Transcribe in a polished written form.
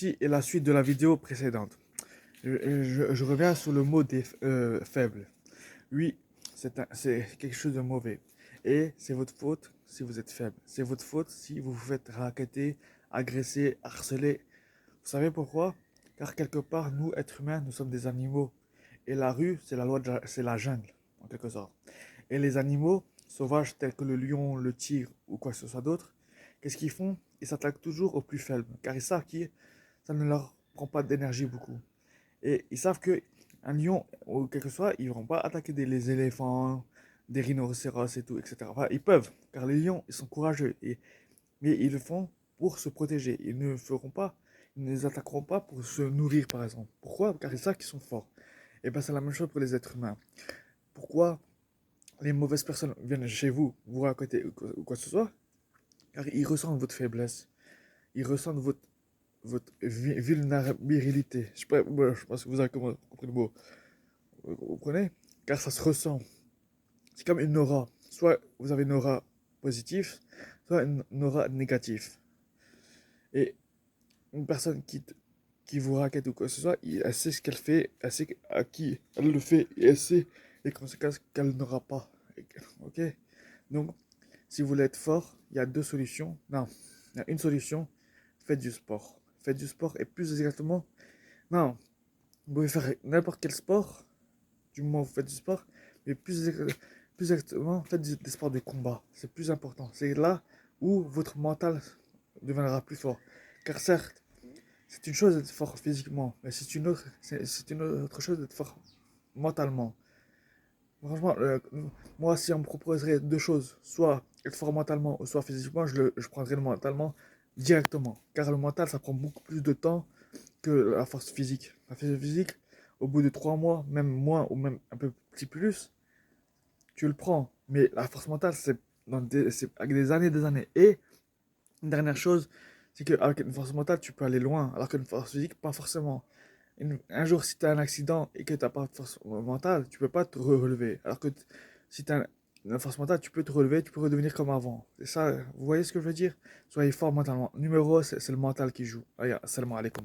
Ceci est la suite de la vidéo précédente. Je reviens sur le mot des faibles. Oui, c'est quelque chose de mauvais. Et c'est votre faute si vous êtes faible. C'est votre faute si vous vous faites racketter, agresser, harceler. Vous savez pourquoi? Car quelque part, nous, êtres humains, nous sommes des animaux. Et la rue, c'est la loi c'est la jungle, en quelque sorte. Et les animaux sauvages tels que le lion, le tigre ou quoi que ce soit d'autre, qu'est-ce qu'ils font? Ils s'attaquent toujours aux plus faibles. Car ils savent que ça ne leur prend pas d'énergie beaucoup. Et ils savent que un lion, ou quelque soit, ils ne vont pas attaquer les éléphants, des rhinocéros et tout, etc. Enfin, ils peuvent, car les lions, ils sont courageux. Mais ils le font pour se protéger. Ils ne les attaqueront pas pour se nourrir, par exemple. Pourquoi? Car ils savent qu'ils sont forts. Et bien, c'est la même chose pour les êtres humains. Pourquoi les mauvaises personnes viennent chez vous, vous raconter ou quoi que ce soit? Car ils ressentent votre faiblesse. Ils ressentent votre vulnérabilité. Je pense que vous avez compris le mot. Vous comprenez? Car ça se ressent. C'est comme une aura. Soit vous avez une aura positive, soit une aura négative. Et une personne qui vous raquette ou quoi que ce soit, elle sait ce qu'elle fait, elle sait à qui elle le fait, et elle sait les conséquences qu'elle n'aura pas. Ok? Donc, si vous voulez être fort, il y a deux solutions. Non, il y a une solution. Faites du sport. Faites du sport et plus exactement, non, vous pouvez faire n'importe quel sport, du moment où vous faites du sport, mais plus exactement, faites des sports de combat. C'est plus important. C'est là où votre mental deviendra plus fort. Car certes, c'est une chose d'être fort physiquement, mais c'est une autre chose d'être fort mentalement. Franchement, moi, si on me proposerait deux choses, soit être fort mentalement ou soit physiquement, je prendrais le mentalement directement. Car le mental, ça prend beaucoup plus de temps que la force physique. La force physique, au bout de 3 mois, même moins ou même un peu petit plus, tu le prends. Mais la force mentale, c'est avec des années et des années. Et une dernière chose, c'est qu'avec une force mentale, tu peux aller loin, alors qu'une force physique, pas forcément. Un jour, si tu as un accident et que tu n'as pas de force mentale, tu peux pas te relever. Alors que si tu as une force mentale, tu peux te relever, tu peux redevenir comme avant. C'est ça, vous voyez ce que je veux dire? Soyez fort mentalement. Numéro, c'est le mental qui joue. Allez, salam alaikum.